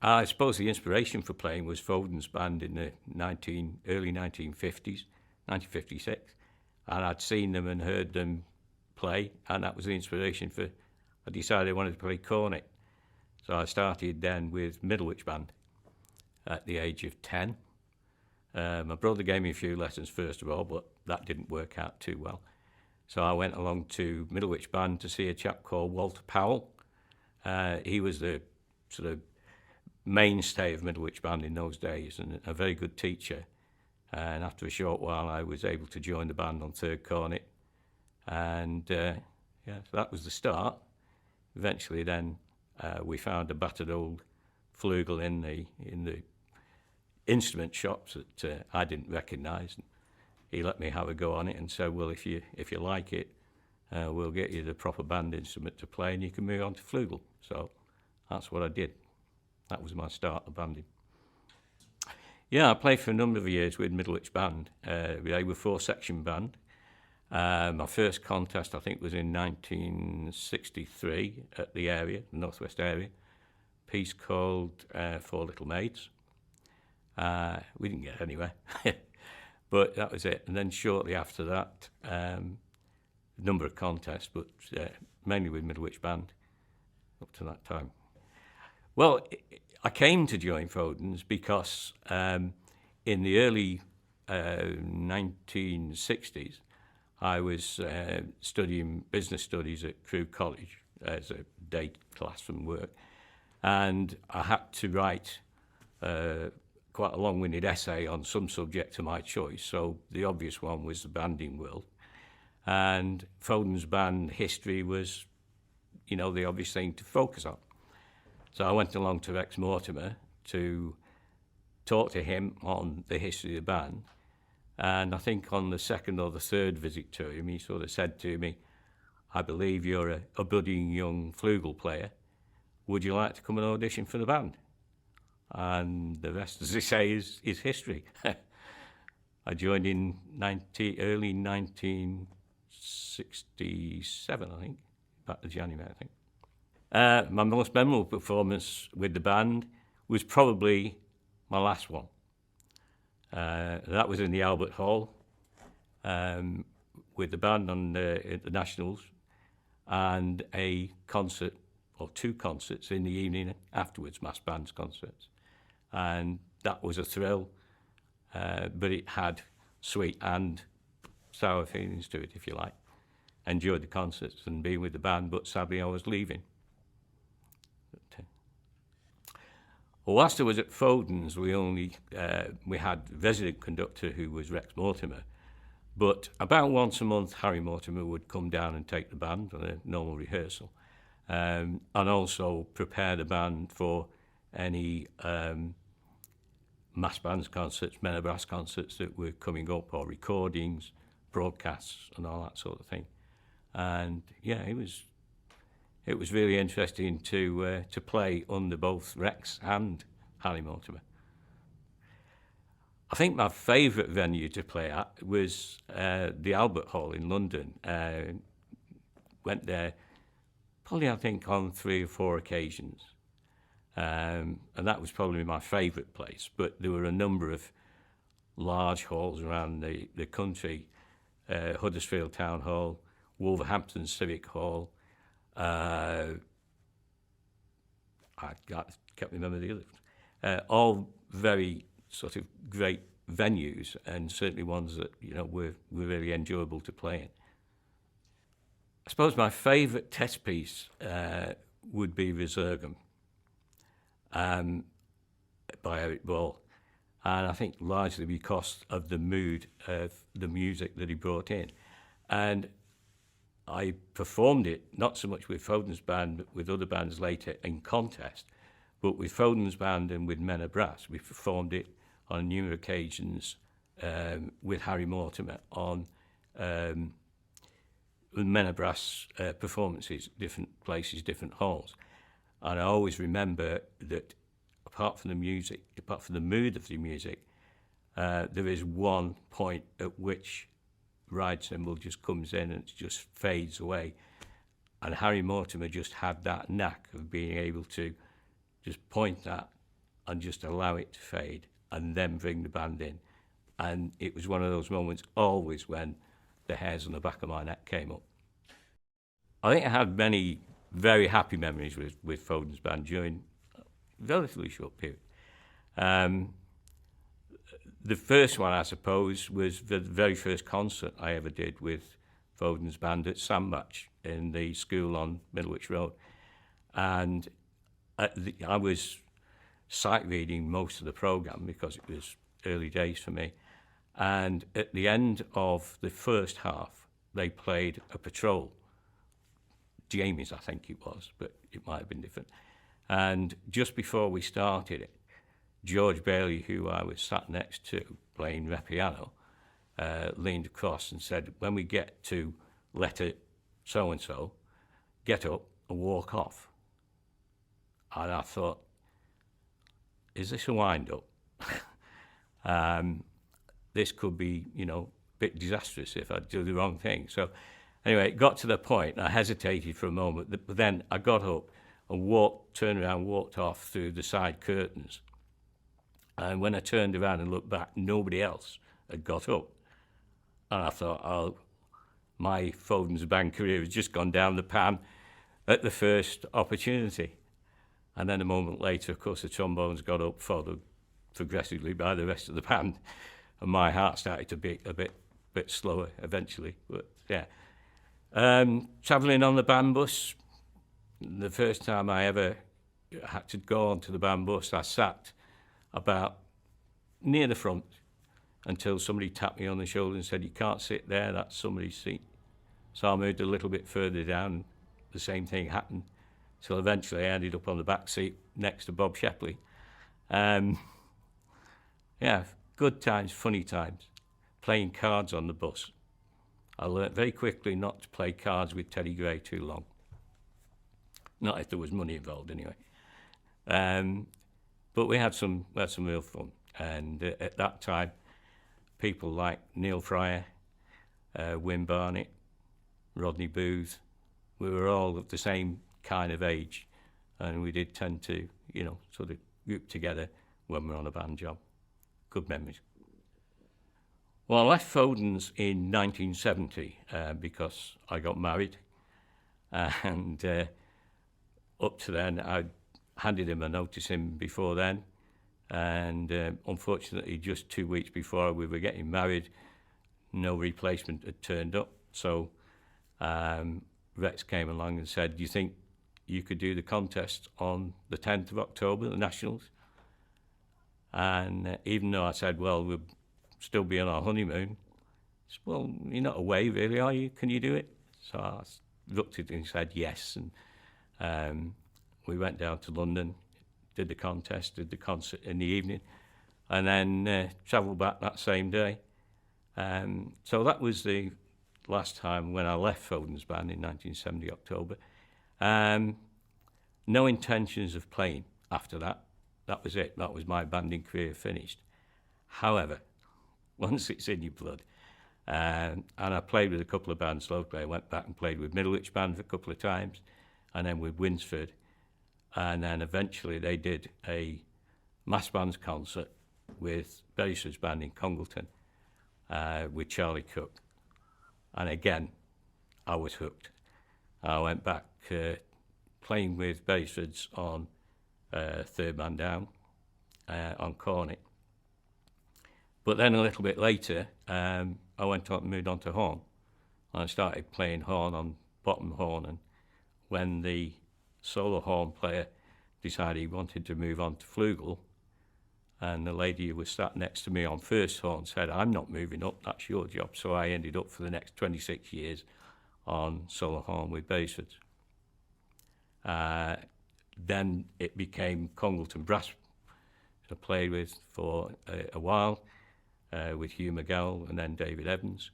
I suppose the inspiration for playing was Foden's band in the early 1950s, 1956. And I'd seen them and heard them play, and that was the inspiration for, I decided I wanted to play cornet. So I started then with Middlewich Band at the age of 10. My brother gave me a few lessons first of all, but that didn't work out too well. So I went along to Middlewich Band to see a chap called Walter Powell. He was the sort of mainstay of Middlewich Band in those days and a very good teacher. And after a short while, I was able to join the band on third cornet. And so that was the start. Eventually then we found a battered old flugel in the instrument shops that I didn't recognise. He let me have a go on it and said, well, if you like it, we'll get you the proper band instrument to play and you can move on to flugel. So that's what I did. That was my start of banding. Yeah, I played for a number of years with Middlewich Band. They were a four-section band. My first contest, I think, was in 1963 at the area, the Northwest area. A piece called Four Little Maids. We didn't get anywhere, but that was it. And then shortly after that, a number of contests, but mainly with Middlewich Band up to that time. Well, I came to join Foden's because in the early 1960s, I was studying business studies at Crewe College as a day class from work, and I had to write quite a long-winded essay on some subject of my choice. So the obvious one was the banding world, and Foden's band history was, the obvious thing to focus on. So I went along to Rex Mortimer to talk to him on the history of the band. And I think on the second or the third visit to him, he sort of said to me, I believe you're a budding young flugel player. Would you like to come and audition for the band? And the rest, as they say, is history. I joined in early 1967, I think, back to January, I think. My most memorable performance with the band was probably my last one. That was in the Albert Hall with the band on the Nationals, and a concert or two concerts in the evening afterwards, mass bands concerts. And that was a thrill, but it had sweet and sour feelings to it, if you like. Enjoyed the concerts and being with the band, but sadly I was leaving. Well, whilst I was at Foden's, we had resident conductor who was Rex Mortimer, but about once a month Harry Mortimer would come down and take the band on a normal rehearsal, and also prepare the band for any mass bands concerts, men of brass concerts that were coming up, or recordings, broadcasts, and all that sort of thing. And yeah, it was really interesting to play under both Rex and Harry Mortimer. I think my favourite venue to play at was the Albert Hall in London. Went there probably, I think, on 3 or 4 occasions. And that was probably my favourite place. But there were a number of large halls around the country. Huddersfield Town Hall, Wolverhampton Civic Hall, I can't remember the others. All very sort of great venues, and certainly ones that were really enjoyable to play in. I suppose my favourite test piece would be Resurgam by Eric Ball, and I think largely because of the mood of the music that he brought in. And I performed it, not so much with Foden's band, but with other bands later in contest. But with Foden's band and with Men of Brass, we performed it on numerous occasions with Harry Mortimer on Men of Brass performances, different places, different halls. And I always remember that apart from the music, apart from the mood of the music, there is one point at which ride cymbal just comes in and it just fades away. And Harry Mortimer just had that knack of being able to just point that and just allow it to fade and then bring the band in. And it was one of those moments always when the hairs on the back of my neck came up. I think I had many very happy memories with Foden's band during a relatively short period. The first one, I suppose, was the very first concert I ever did with Foden's band at Sandbach in the school on Middlewich Road. And I was sight reading most of the programme because it was early days for me. And at the end of the first half, they played a patrol. Jamie's, I think it was, but it might have been different. And just before we started it, George Bailey, who I was sat next to playing piano, leaned across and said, when we get to letter so-and-so, get up and walk off. And I thought, is this a wind-up? This could be, a bit disastrous if I do the wrong thing. So anyway, it got to the point, I hesitated for a moment, but then I got up and turned around, walked off through the side curtains. And when I turned around and looked back, nobody else had got up. And I thought, oh, my Foden's band career has just gone down the pan at the first opportunity. And then a moment later, of course, the trombones got up, followed progressively by the rest of the band. And my heart started to beat a bit slower eventually. But yeah. Travelling on the band bus, the first time I ever had to go onto the band bus, I sat about near the front until somebody tapped me on the shoulder and said, you can't sit there, that's somebody's seat. So I moved a little bit further down, the same thing happened, till eventually I ended up on the back seat next to Bob Shepley. Yeah, good times, funny times, playing cards on the bus. I learnt very quickly not to play cards with Teddy Gray too long. Not if there was money involved anyway. But we had some real fun. And at that time, people like Neil Fryer, Wim Barnett, Rodney Booth, we were all of the same kind of age. And we did tend to, sort of group together when we were on a band job. Good memories. Well, I left Foden's in 1970 because I got married. And up to then, I handed him a notice in before then, and unfortunately just 2 weeks before we were getting married, no replacement had turned up. So Rex came along and said, do you think you could do the contest on the 10th of October, the Nationals? And even though I said, well, we'll still be on our honeymoon, I said, well, you're not away really, are you? Can you do it? So I looked at it and said yes, and we went down to London, did the contest, did the concert in the evening, and then travelled back that same day. So that was the last time when I left Foden's band in 1970, October. No intentions of playing after that. That was it. That was my banding career finished. However, once it's in your blood, and I played with a couple of bands locally. I went back and played with Middlewich Band a couple of times, and then with Winsford. And then eventually they did a mass bands concert with Beresford's band in Congleton with Charlie Cook. And again, I was hooked. I went back playing with Beresford's on Third Man Down on Cornet. But then a little bit later, I moved on to horn. I started playing horn on bottom horn, and when the solo horn player decided he wanted to move on to flugel, and the lady who was sat next to me on first horn said, I'm not moving up, that's your job. So I ended up for the next 26 years on solo horn with Beresford's. Then it became Congleton Brass, I played with for a while, with Hugh McGowell and then David Evans.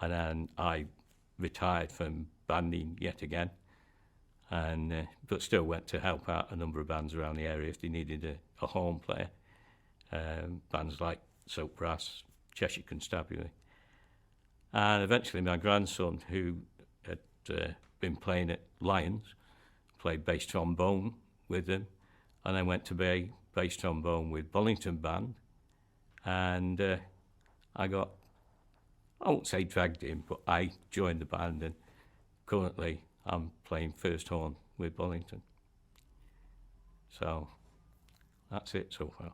And then I retired from banding yet again, and but still went to help out a number of bands around the area if they needed a horn player. Bands like Silk Brass, Cheshire Constabulary. And eventually my grandson, who had been playing at Lions, played bass trombone with them, and then went to be bass trombone with Bullington Band, and I won't say dragged in, but I joined the band, and currently I'm playing first horn with Bullington. So that's it so far.